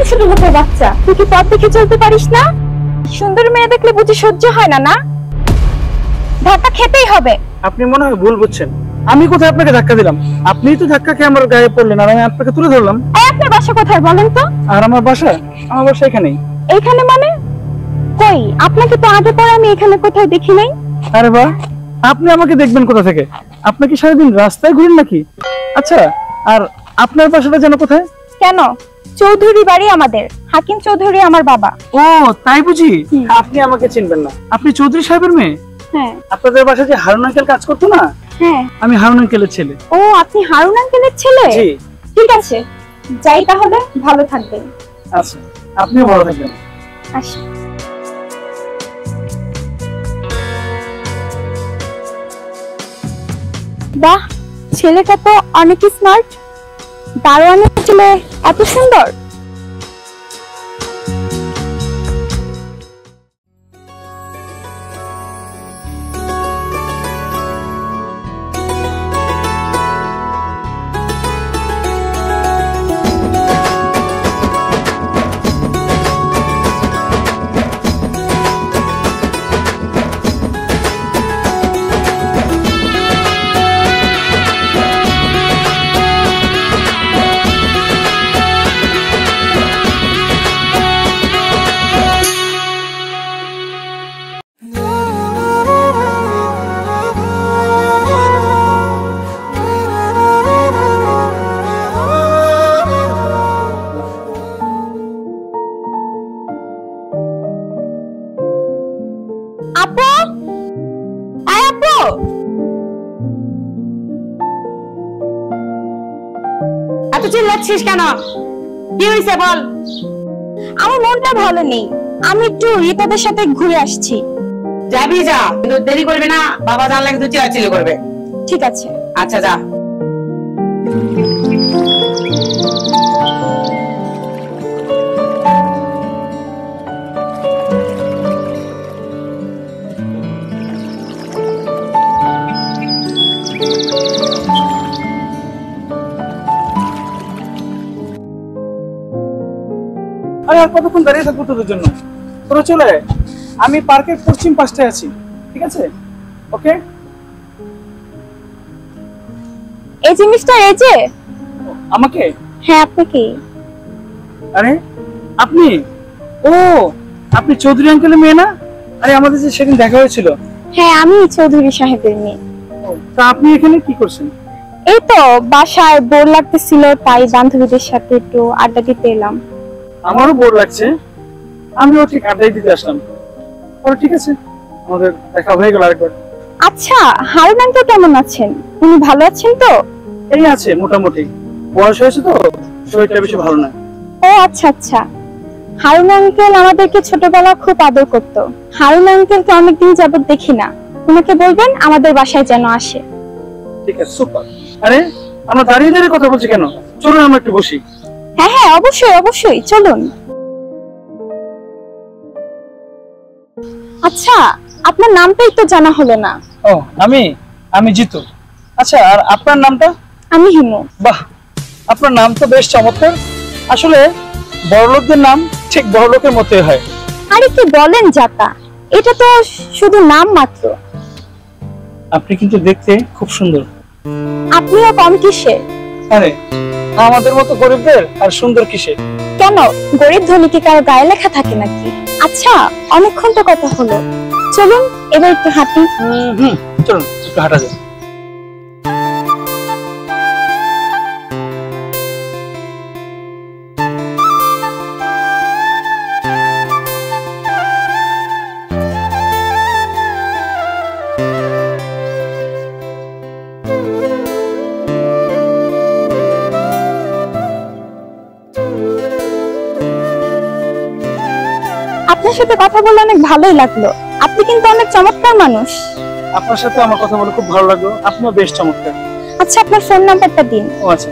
ছোট লোকের বাচ্চা, তুই কি পথ দেখে চলতে পারিস না? সুন্দর মেয়ে দেখলে বুঝি সহ্য হয় না? না, ধাক্কা খেতেই হবে। আপনি মনে হয় ভুল বুঝছেন। আমি কোথায় আপনাকে ধাক্কা দিলাম? আপনিই তো ধাক্কা খেয়ে আমার গায়ে পড়লেন, আর আমি আপনাকে তুলে ধরলাম। আপনার বাসা কোথায় বলেন তো? আর আমার বাসা এখানেই। এখানে মানে? কই, আপনাকে তো আগে পরে আমি এখানে কোথাও দেখি নাই। আরে বাহ, আপনি আমাকে দেখবেন কোথা থেকে? আপনি কি সারাদিন রাস্তায় ঘুরেন নাকি? আচ্ছা, আর আপনার বাসাটা যেন কোথায়? কেন? চৌধুরী বাড়ি আমাদের, হাকিম চৌধুরী আমার বাবা। ও তাই বুঝি। আপনি আমাকে চিনবেন না, আপনি চৌধুরী সাহেবের মেয়ে। হ্যাঁ। আপনাদের বাসায় যে হারুন আঙ্কেল কাজ করতো না? হ্যাঁ, আমি হারুন আঙ্কেলের ছেলে। ও, আপনি হারুন আঙ্কেলের ছেলে? জি। ঠিক আছে, যাই তাহলে, ভালো থাকবেন। আচ্ছা, আপনিও ভালো থাকবেন। আসি। বাহ, ছেলেটা তো অনেক স্মার্ট। দারোয়ানের ছেলে এত সুন্দর। আপু, আয় আপু। এত চিল্লাচ্ছিস কেন? কি হয়েছে বল। আমার মনটা ভালো নেই, আমি একটু রিতাদের সাথে ঘুরে আসছি। যাবি যা, কিন্তু দেরি করবি না, বাবা জানলে কিন্তু চিল্লাচিল্লি করবে। ঠিক আছে। আচ্ছা যা। আরে আর কতক্ষণ দাঁড়িয়ে থাকবো তোদের জন্য? তোরা চলে আয়। আমি পার্কের পশ্চিম পাশটায় আছি, ঠিক আছে? ওকে। এই জিনিসটা এই যে আমাকে? হ্যাঁ, আপনি কি? আরে আপনি, ও আপনি চৌধুরী আঙ্কেলের মেয়ে না? আরে আমাদের যে সেদিন দেখা হয়েছিল। হ্যাঁ, আমি চৌধুরী সাহেবের মেয়ে। তা আপনি এখানে কি করছেন? এই তো বাসায় বোর লাগতেছিল, তাই বান্ধবীদের সাথে একটু আড্ডা দিতে এলাম। আমারও বোর লাগছে, আমিও ঠিক আড্ডাই দিতে আসলাম। ও ঠিক আছে, আমাদের দেখা হয়ে গেল আরেকবার। আচ্ছা, হারুন আঙ্কেল কেমন আছেন? উনি ভালো আছেন তো? এই আছে মোটামুটি, বয়স হয়েছে তো শরীরটা বেশি ভালো না। ও আচ্ছা আচ্ছা। হারুন আঙ্কেল আমাদেরকে ছোটবেলা খুব আদর করতো। হারুন আঙ্কেলকে অনেকদিন যাবত দেখি না, উনাকে বলবেন আমাদের বাসায় যেন আসে। ঠিক আছে, সুপার। আরে আমরা দাঁড়িয়ে দাঁড়িয়ে কথা বলছি কেন? চলুন আমরা একটু বসি। হ্যাঁ হ্যাঁ, অবশ্যই অবশ্যই, চলুন। আচ্ছা, আপনার নামটাই তো জানা হলো না। ও আমি জিতু। আচ্ছা, আর আপনার নামটা? আমি হিমু। বাহ, আপনার নাম তো বেশ চমৎকার। আসলে বড়লোকদের নাম ঠিক বড়লোকের মতোই হয়। আরে কি বলেন জাতা, এটা তো শুধু নাম মাত্র। আপনি কিন্তু দেখতে খুব সুন্দর। আপনিও কম কিসে? আরে আমাদের মতো গরিবদের আর সুন্দর কিসে? কেন, গরিব ধনী কি কারো গায়ে লেখা থাকে নাকি? আচ্ছা, অনেকক্ষণ তো কথা হলো, চলুন এবার একটু হাঁটি। চলুন একটু হাঁটা যাক। আপনার সাথে কথা বলে অনেক ভালোই লাগলো। আপনি কিন্তু অনেক চমৎকার মানুষ। আপনার সাথে আমার কথা বলে খুব ভালো লাগলো, আপনিও বেশ চমৎকার। আচ্ছা, আপনার ফোন নাম্বারটা দিন। ও আচ্ছা,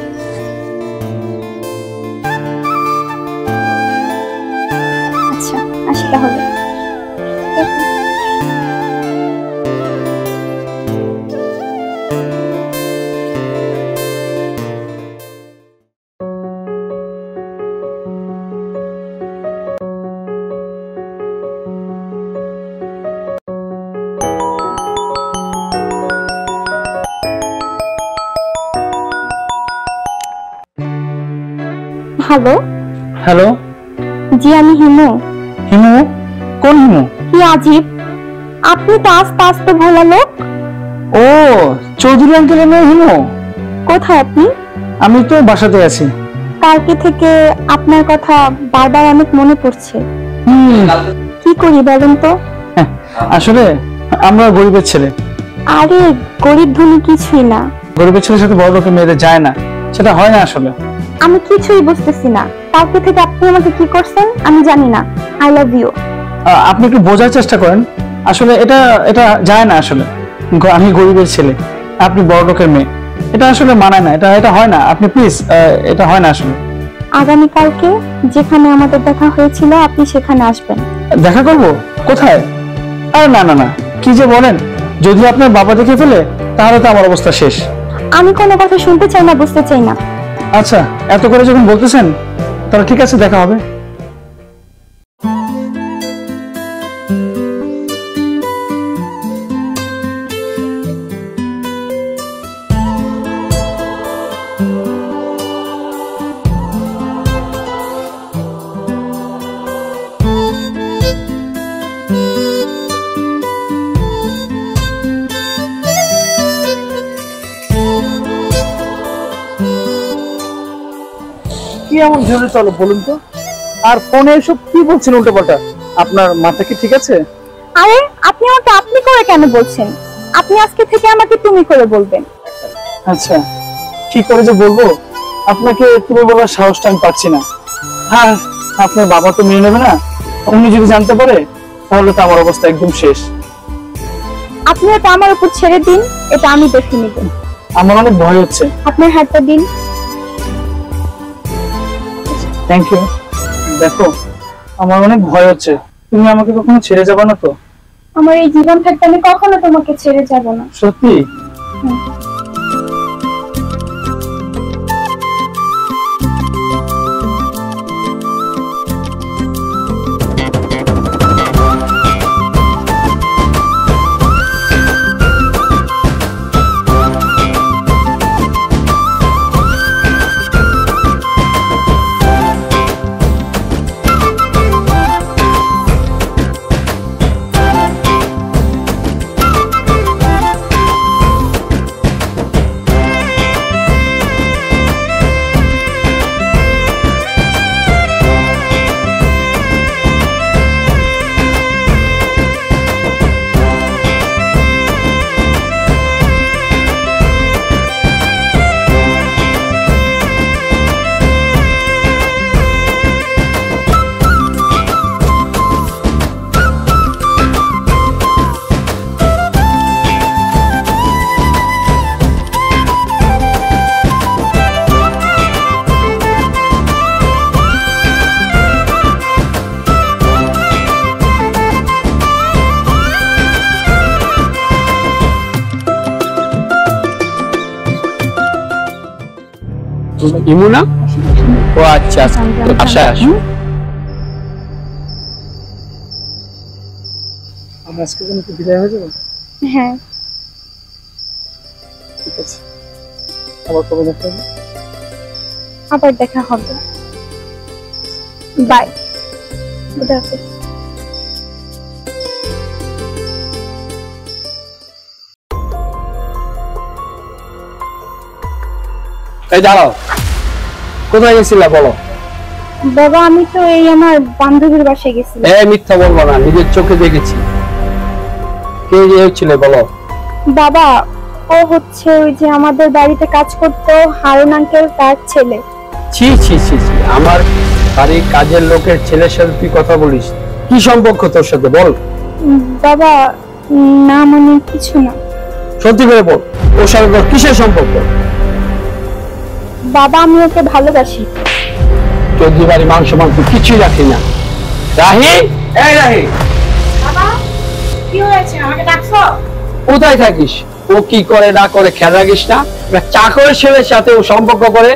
আচ্ছা আসি তাহলে। হ্যালো। হ্যালো। জি আমি হিমু। হিমু? কোন হিমু? কি আজীব, আপনি তো আস্তে আস্তে ভোলা লোক। ও, চৌধুরী আঙ্কেলের মেয়ে হিমু। কোথায় আপনি? আমি তো বাসাতে আছি। কালকে থেকে আপনার কথা বারবার অনেক মনে পড়ছে। কি করি বলেন তো? আসলে আমরা গরিবের ছেলে। আরে গরিব ধনী কিছুই না। গরিবের ছেলের সাথে বড় লোকের মেয়েদের যায় না, সেটা হয় না আসলে। আমি কিছুই বুঝতেছি না, কালকে থেকে আপনি আমাকে কি করছেন আমি জানি না। I love you. আপনি একটু বোঝার চেষ্টা করেন, আসলে এটা এটা যায় না আসলে। আমি গরিবের ছেলে, আপনি বড় লোকের মেয়ে, এটা আসলে মানায় না, এটা এটা হয় না। আপনি প্লিজ, এটা হয় না আসলে। আগামীকালকে যেখানে আমাদের দেখা হয়েছিল আপনি সেখানে আসবেন। দেখা করব? কোথায়? আরে না না না, কি যে বলেন, যদি আপনার বাবা দেখে ফেলে তাহলে তো আমার অবস্থা শেষ। আমি কোনো কথা শুনতে চাই না, বুঝতে চাই না। আচ্ছা, এত করে যখন বলতেছেন তাহলে ঠিক আছে, দেখা হবে। কি এমন জোরে চলো বলুন তো? আর ফোনে এসব কি বলছেন উল্টোপাল্টা? আপনার মাথা কি ঠিক আছে? আরে আপনি আমাকে আপনি করে কেন বলছেন? আপনি আজকে থেকে আমাকে তুমি করে বলবেন। আচ্ছা, কি করে যে বলবো আপনাকে, তুমি বলার সাহসটা আমি পাচ্ছি না। হ্যাঁ, আপনার বাবা তো মেনে নেবে না, উনি যদি জানতে পারে তাহলে তো আমার অবস্থা একদম শেষ। আপনি এটা আমার উপর ছেড়ে দিন, এটা আমি দেখে নিব। আমার অনেক ভয় হচ্ছে। আপনার হাতটা দিন। Thank you. দেখো, আমার অনেক ভয় হচ্ছে, তুমি আমাকে কখনো ছেড়ে যাবে না তো? আমার এই জীবন থাকতে আমি কখনো তোমাকে ছেড়ে যাব না। সত্যি? ইমু না? ও আচ্ছা, বাসায় আসো। আমরা আজকে যেন একটু বিদায় হয়ে যাবো। হ্যাঁ ঠিক আছে, আবার কবে দেখা হবে? আবার দেখা হবে। বাই। খুদা হাফেজ। এই দাঁড়াও, কোথায় গেছিলা বলো? বাবা আমি তো এই আমার বান্ধবীর বাসায় গেছিলাম। মিথ্যা বলবো না, নিজের চোখে দেখেছি। কে ছিল বলো? বাবা ও হচ্ছে ওই যে আমাদের বাড়িতে কাজ করতো হারুন আঙ্কেল, তার ছেলে। ছি ছি ছি ছি, আমার বাড়ির কাজের লোকের ছেলের সাথে তুই কথা বলিস? কি সম্পর্ক তোর সাথে বল? বাবা না মানে কিছু না। সত্যি করে বল, ওর সাথে তোর কিসের সম্পর্ক? বাবা আমি ওকে ভালোবাসি। চৌধুরী বাড়ি মাংস মাংস কিছুই রাখি না। রাহি, এই রাহি, বাবা কি হয়েছে, আমাকে ডাকছো? কোথায় থাকিস? ও কি করে না করে খেয়াল রাখিস না? চাকরের ছেলের সাথে ও সম্পর্ক করে,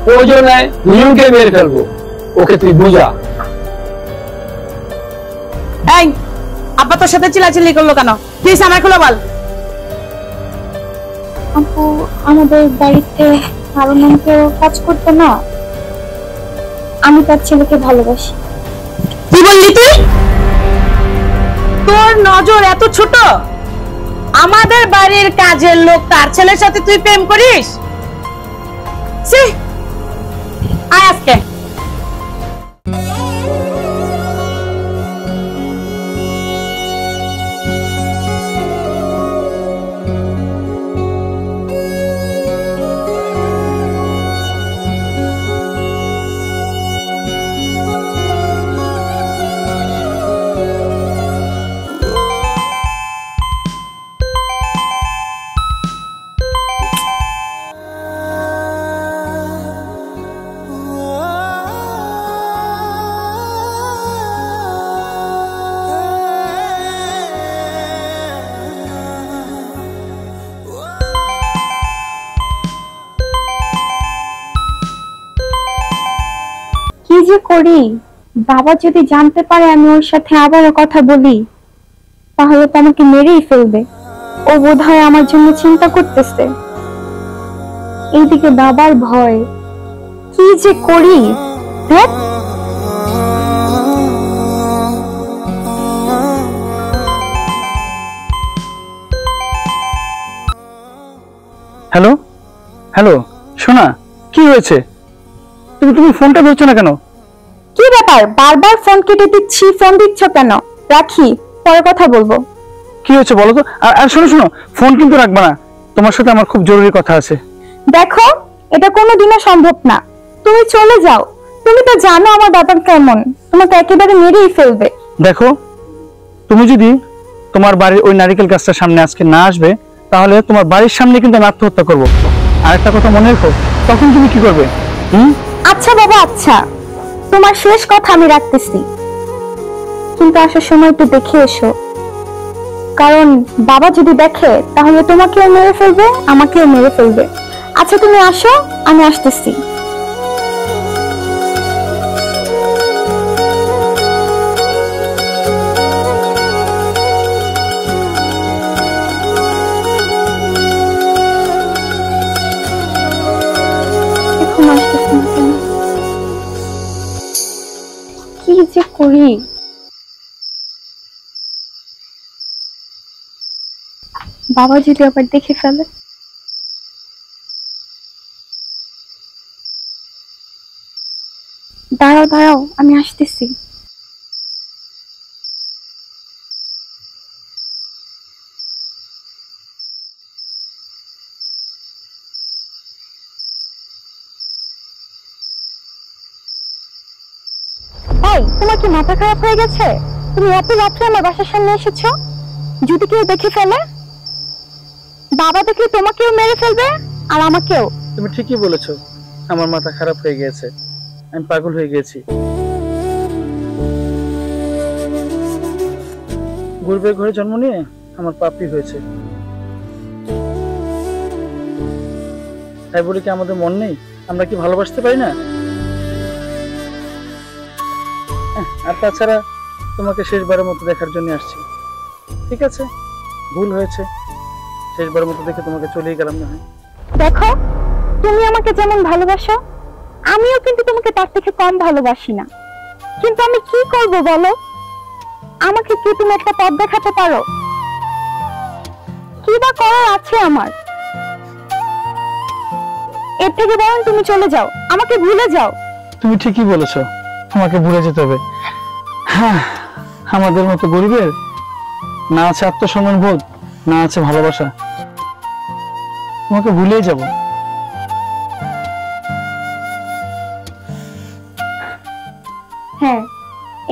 প্রয়োজনে দুজনকে মেরে ফেলবো। ওকে তুই বুঝা। এই আব্বা তোর সাথে চিল্লাচিল্লি করলো কেন? প্লিজ আমার খুলে বল। আপু আমাদের বাড়িতে হারুন আঙ্কেল কাজ করতো না, আমি তার ছেলেকে ভালোবাসি। কি বললি তুই? তোর নজর এত ছোট? আমাদের বাড়ির কাজের লোক তার ছেলের সাথে তুই প্রেম করিস? ছি, আয় আজকে। কি যে করি, বাবা যদি জানতে পারে আমি ওর সাথে আবারও কথা বলি তাহলে তো আমাকে মেরেই ফেলবে। ও বোধহয় আমার জন্য চিন্তা করতেছে। এইদিকে বাবার ভয়, কি যে করি। দেখ হ্যালো হ্যালো, শোনা, কি হয়েছে? তুমি ফোনটা ধরছো না কেন? কি ব্যাপার, বারবার ফোন কেটে দিচ্ছি, ফোন দিচ্ছ কেন? রাখি, পরে কথা বলবো। কি হয়েছে বলো তো? আর শোনো শোনো, ফোন কিন্তু রাখবা না, তোমার সাথে আমার খুব জরুরি কথা আছে। দেখো, এটা কোনোদিনও সম্ভব না। তুমি চলে যাও। তুমি তো জানো আমার বাবা কেমন, তোমাকে একেবারে মেরেই ফেলবে। দেখো, তুমি যদি তোমার বাড়ির ওই নারিকেল গাছটার সামনে আজকে না আসবে তাহলে তোমার বাড়ির সামনে কিন্তু আমি আত্মহত্যা করবো। আর একটা কথা মনে রেখো, তখন তুমি কি করবে? আচ্ছা বাবা, আচ্ছা, তোমার শেষ কথা আমি রাখতেছি, কিন্তু আসার সময় একটু দেখে এসো, কারণ বাবা যদি দেখে তাহলে তোমাকেও মেরে ফেলবে, আমাকেও মেরে ফেলবে। আচ্ছা তুমি আসো, আমি আসতেছি। এখন আসতেছি না কেন? কি যে করি। বাবা যদি আবার দেখে ফেলে? দাঁড়াও দাঁড়াও, আমি আসতেছি। এই, তোমার কি মাথা খারাপ হয়ে গেছে? তুমি এত রাত্রে আমার বাসার সামনে এসেছো? যদি কেউ দেখে ফেলে? বাবা দেখলে তোমাকেও মেরে ফেলবে আর আমাকেও। তুমি ঠিকই বলেছো, আমার মাথা খারাপ হয়ে গিয়েছে, আমি পাগল হয়ে গেছি। গরিবের ঘরে জন্ম নিয়ে আমার পাপই হয়েছে। তাই বলে কি আমাদের মন নেই? আমরা কি ভালোবাসতে পারি না? আর তাছাড়া তোমাকে শেষবারের মতো দেখার জন্য আসছি। ঠিক আছে, ভুল হয়েছে, শেষবারের মতো দেখে তোমাকে চলেই গেলাম না হয়। দেখো, তুমি আমাকে যেমন ভালোবাসো আমিও কিন্তু তোমাকে তার থেকে কম ভালোবাসি না, কিন্তু আমি কি করব বলো? আমাকে কি তুমি একটা পথ দেখাতে পারো? কি বা করার আছে আমার? এর থেকে বরং তুমি চলে যাও, আমাকে ভুলে যাও। তুমি ঠিকই বলেছো, আমাকে ভুলে যেতে হবে। হ্যাঁ, আমাদের মতো গরিবের না আছে আত্মসম্মান বোধ, না আছে ভালোবাসা। তোমাকে ভুলেই যাব। হ্যাঁ,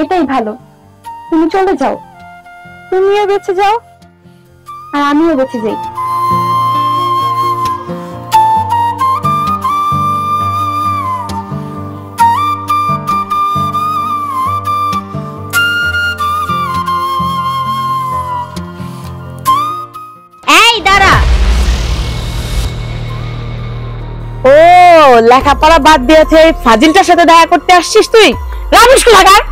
এটাই ভালো, তুমি চলে যাও। তুমিও বেঁচে যাও আর আমিও বেঁচে যাই। এই দাঁড়া। ও, লেখাপড়া বাদ দিয়েছে ফাজিলটার সাথে দেখা করতে আসছিস তুই? রামিস লাগার।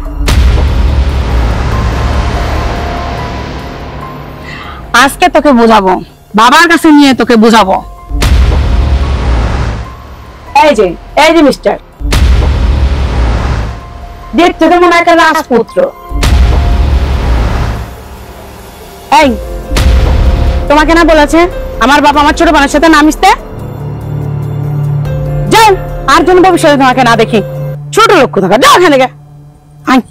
আজকে তোকে বোঝাবো, বাবার কাছে নিয়ে তোকে বোঝাবো। এই যে মিস্টার, দেখতে তো মনে হয় একটা রাজপুত্র। এই, তোমাকে না বলেছে আমার বাবা আমার ছোট বোনের সাথে না মিশতে? যাও, আর যেন ভবিষ্যতে তোমাকে না দেখি। ছোট লোক থাকা, যাও এখান থেকে। আয়।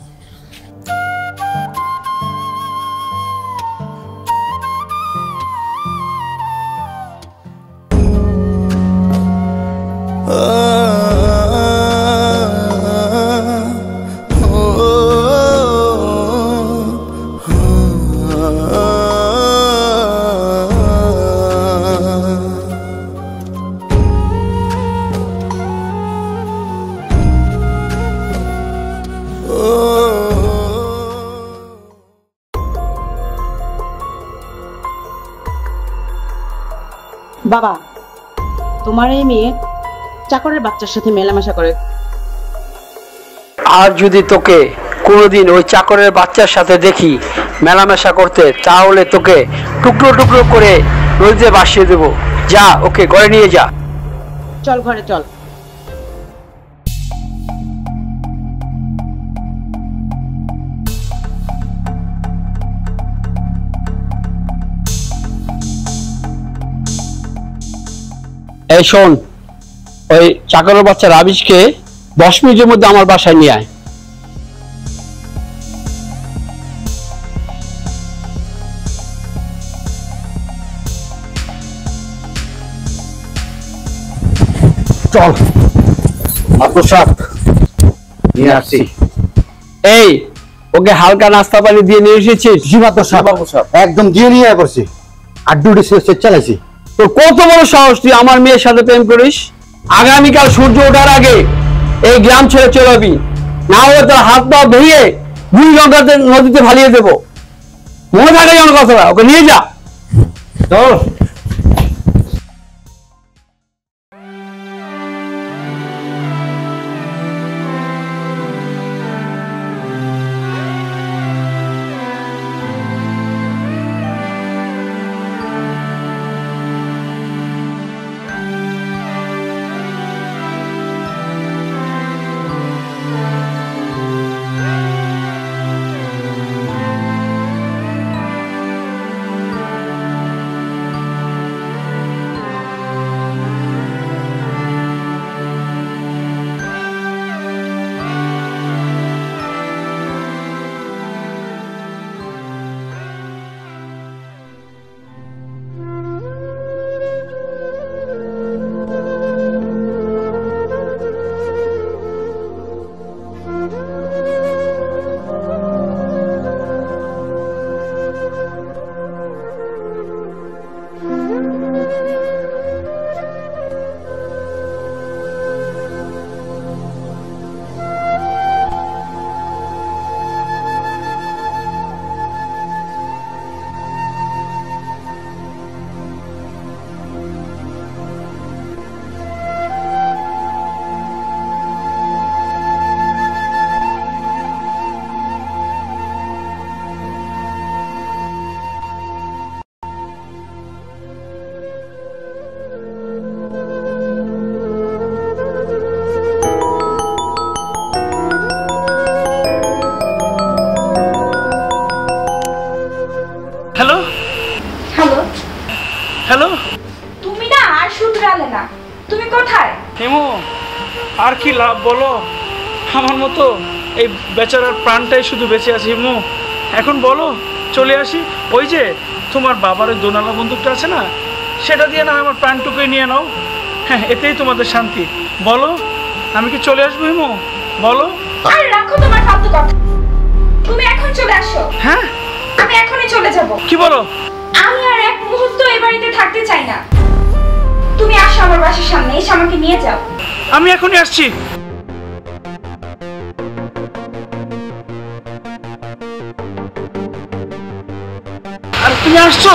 বাবা, তোমার এই মেয়ে চাকরের বাচ্চার সাথে মেলামেশা করে। আর যদি তোকে কোনোদিন ওই চাকরের বাচ্চার সাথে দেখি মেলামেশা করতে, তাহলে তোকে টুকরো টুকরো করে নদীতে ভাসিয়ে দেবো। যা, ওকে ঘরে নিয়ে যা। চল ঘরে চল। এই শোন, ওই চাকরের বাচ্চা রাবিশকে 10 মিনিটের মধ্যে আমার বাসায় নিয়ে আয়। চল মাদ্রাসাত নিয়ে আসছি। এই, ওকে হালকা নাস্তা পানি দিয়ে নিয়ে এসেছিস? জি মাদ্রাসাত একদম দিয়ে নিয়ে করছি, আর ডিউটি শেষ চালাইছি। তোর কত বড় সাহস, তুই আমার মেয়ের সাথে প্রেম করিস? আগামীকাল সূর্য ওঠার আগে এই গ্রাম ছেড়ে চলে যাবি, না হলে তোর হাত পা ভেঙে বুড়িগঙ্গাতে নদীতে ভালিয়ে দেবো। মনে থাকে যেন কথাটা, ওকে নিয়ে যা। চল। হ্যালো তুমি না আর শুধরালে না, তুমি কোথায়? হিমু, আর কি লাভ বলো? আমার মতো এই বেচারার প্রাণটাই শুধু বেঁচে আছে হিমু। এখন বলো চলে আসি? ওই যে তোমার বাবার ওই দোনালা বন্দুকটা আছে না, সেটা দিয়ে না আমার প্রাণটুকুই নিয়ে নাও। হ্যাঁ, এতেই তোমাদের শান্তি। বলো, আমি কি চলে আসবো হিমু? বলো। আর রাখো তোমার ফালতু কথা, তুমি এখন চলে আসো। হ্যাঁ, আমি এখনই চলে যাব। কি বলো? আমি আর এক মুহূর্ত এই বাড়িতে থাকতে চাই না। তুমি আসো আমার বাসার সামনে, এসে আমাকে নিয়ে যাও। আমি এখনই আসছি। আর তুমি আসছো?